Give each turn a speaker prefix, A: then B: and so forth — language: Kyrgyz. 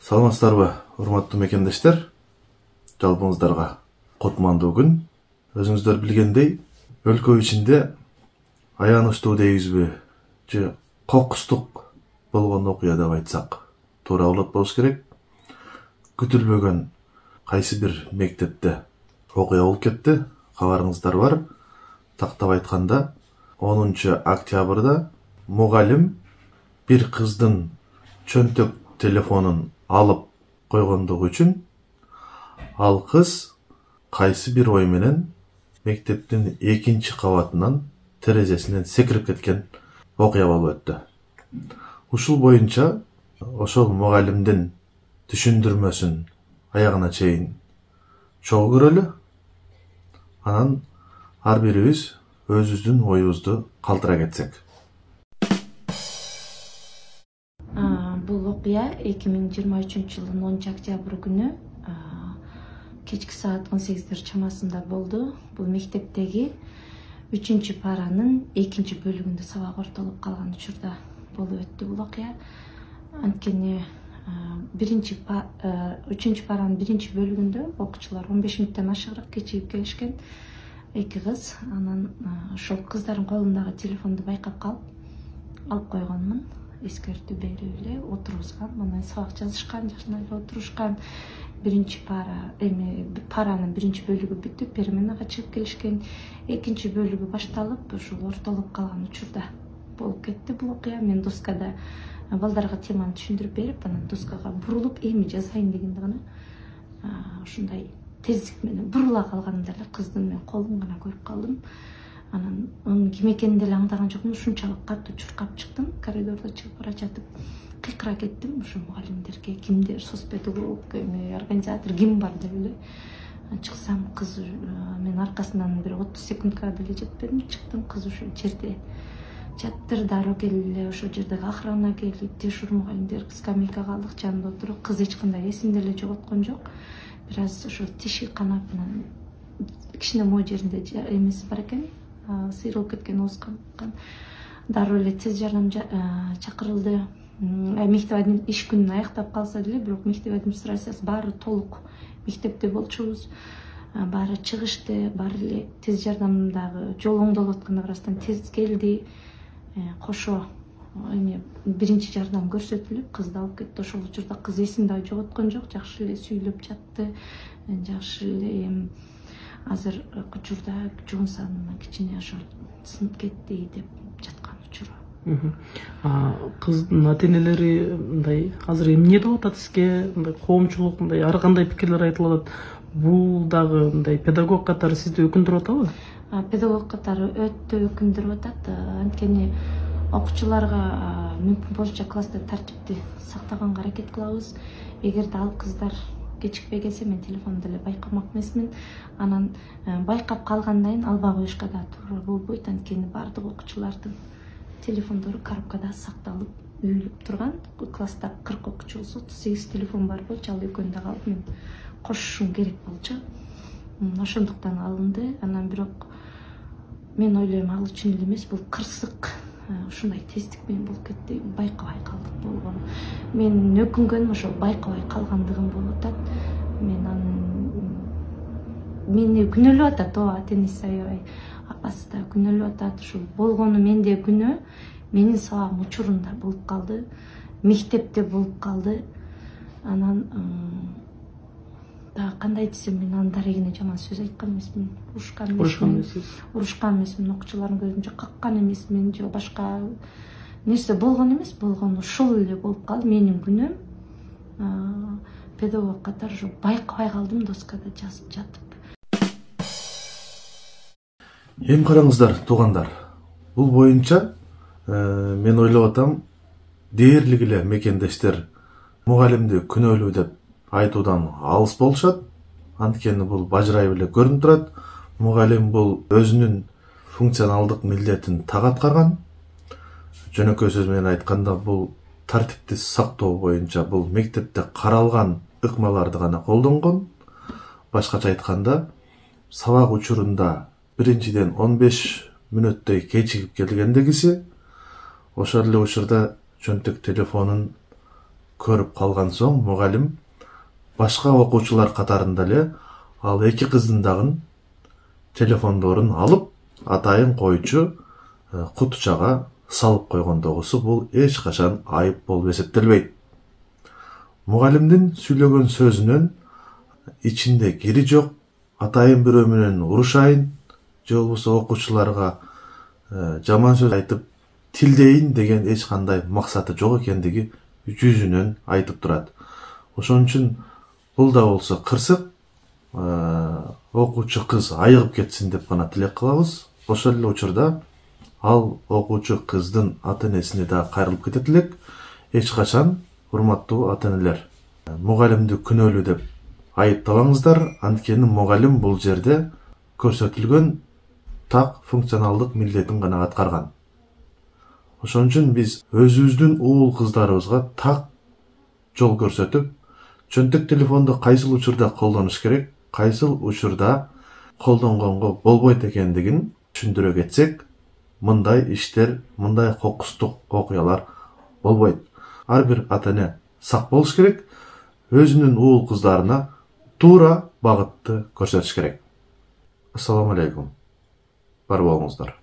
A: Саламатсыздарбы, урматтуу мекендештер? Жалпыңыздарга кутмандуу күн. Өзүңүздөр билгендей, өлкө ичинде аянычтуу дейбизби, же кокустук болгон окуя деп айтсак туура болот болуш керек. Күтүлбөгөн кайсы бир мектепте окуя болуп кетти. Кабарыңыздар бар. Тактап айтканда 10 октябрда мугалим бир кыздын чөнтөк телефонун алып койгондугу үчүн ал кыз кайсы бир ой менен мектептин 2-кабатынан терезесинен секирип кеткен окуя болуп өттү. Ушул боюнча ошол мугалимдин түшүндүрмөсүн аягына чейин чогуу көрөлү. Анан ар бирибиз өзүбүздүн оюбузду калтыра кетсек.
B: Бул окуя 2023 жылдын 10 октябрь күнү кечки саат 18 чамасында болду. Бул мектептеги 3-паранын 2-бөлүгүндө сабак ортолуп калган учурда болуп өттү бул окуя. Анткени 3-паранын 1-бөлүгүндө окуучулар 15 мүнөттөн ашыгыраак кечигип келишкен. Эки кыз, анан ошол кыздардын колундагы телефонду байкап калып алып койгонмун. Эскертүү берип эле отургузган, анан сабак жазышкан, жакшынан эле отурушкан. Паранын 1-бөлүгү бүтүп, переменага чыгып келишкен. 2-бөлүгү башталып, ушул ортолуп калган учурда болуп кетти бул окуя. Мен доскада балдарга теманы түшүндүрүп берип, анан доскага бурулуп эми жазайын дегенде гана ушундай тездик менен бурула калганымда эле кыздын мен колун гана көрүп калдым. Анан анын ким экенин деле аңдаган жокмун. Ушунчалык катуу чуркап чыктым. Коридордо чыгып бара жатып кыйкыра кеттим. Ушу мугалимдерге, кимдер, соцпедагог, организатор ким бар деп эле чыксам, кыз мен аркасынан бир 30 секундка деле жетпедим. Чыктым, кыз ошо жерде жаттыр. Дароо келип ошол жердеги охрана келип, дежур мугалимдер скамейкага алдык, жанында отуруп, кыз эч кандай эсин деле жоготкон жок. Бир аз ошо тиши канапынан кичине моо жеринде эмеси бар экен. Сыйрылып кеткен, ооз каныккан. Дароо эле тез жардам чакырылды. Мектеп иш күнүн аяктап калса деле, бирок мектеп администрациясы баары толук мектепте болчубуз. Баары чыгышты, баары эле тез жардамдагы жол оңдолуп атканына карабастан тез келди. Кошо биринчи жардам көрсөтүлүп, кызды алып кетти. Ошол учурда кыз эсин да жоготкон жок, жакшы эле сүйлөп жатты. Жакшы эле азыр учурда жуун санына кичине ошо сынып кетти деп жаткан учуру.
C: Кыздын ата-энелери мындай азыр эмне деп атат сизге? Мындай коомчулук, мындай ар кандай пикирлер айтылып атат. Бул дагы мындай педагог катары сизди өкүндүрүп атабы? Педагог
B: катары өтө өкүндүрүп атат. Анткени окуучуларга мүмкүн болушунча класста тартипти сактаганга аракет кылабыз. Эгерде ал кыздар кечикпей келсе, мен телефонду деле байкамак эмесмин. Анан байкап калгандан кийин албай коюшка да туура болбойт. Анткени баардык окуучулардын телефондору коробкада сакталып, үйүлүп турган. Класста 40 окуучу болсо 38 телефон бар болчу. Ал экөөнү калып мен кошушум керек болчу. Ошондуктан алынды. Анан бирок мен ойлойм, ал үчүн эле эмес, бул кырсык ушундай тездик менен болуп кетти. Байкабай калдык болгон. Мен өкүнгөнүм ошол байкабай калгандыгым болуп атат. Мени күнөөлөп атат, ата-энеси аябай, апасы да күнөөлөп атат. Ушул болгону менде күнөө, менин сабагым учурунда болуп калды, мектепте болуп калды. Анан да кандай десем, мен анын дарегине жаман сөз айткан эмесмин, урушкан эмесмин, окуучулардын көзүнчө каккан эмесмин, же башка нерсе болгон эмес, болгону ушул эле болуп калды. Менин күнөөм. Педагог катары ошо байкабай калдым, доскада жазып жатып.
A: Эми караңыздар, туугандар. Бул боюнча мен ойлоп атам, дээрлик эле мекендештер мугалимди күнөөлүү деп айтуудан алыс болушат. Анткени бул бажырайып эле көрүнүп турат. Мугалим бул өзүнүн функционалдык милдетин так аткарган. Жөнөкөй сөз менен айтканда, бул тартипти сактоо боюнча бул мектепте каралган ыкмаларды гана колдонгон. Башкача айтканда, сабак учурунда биринчиден 15 мүнөттөй кечигип келгендегиси, ошол эле учурда чөнтөк телефонун көрүп калган соң мугалим башка окуучулар катарында эле ал эки кыздын дагы телефондорун алып атайын койчу кутучага салып койгондогусу бул эч качан айып болуп эсептелбейт. Мугалимдин сүйлөгөн сөзүнөн ичинде кири жок, атайын бирөө менен урушайын же болбосо окуучуларга жаман сөз айтып тилдейин деген эч кандай максаты жок экендиги жүзүнөн айтып турат. Ошон үчүн бул да болсо кырсык, окуучу кыз айыгып кетсин деп гана тилек кылабыз. Ошол эле учурда ал окуучу кыздын ата-энесине да кайрылып кетет элек. Эч качан, урматтуу ата-энелер, мугалимди күнөөлүү деп айыптабаңыздар, анткени мугалим бул жерде көрсөтүлгөн так функционалдык милдетин гана аткарган. Ошон үчүн биз өзүбүздүн уул кыздарыбызга так жол көрсөтүп, чөнтөк телефонду кайсыл учурда колдонуш керек, кайсыл учурда колдонгонго болбойт экендигин түшүндүрө кетсек, мындай иштер, мындай кокустук окуялар болбойт. Ар бир ата-эне сак болуш керек, өзүнүн уул кыздарына туура багытты көрсөтүш керек. Ассаламу алейкум. Бар болуңуздар.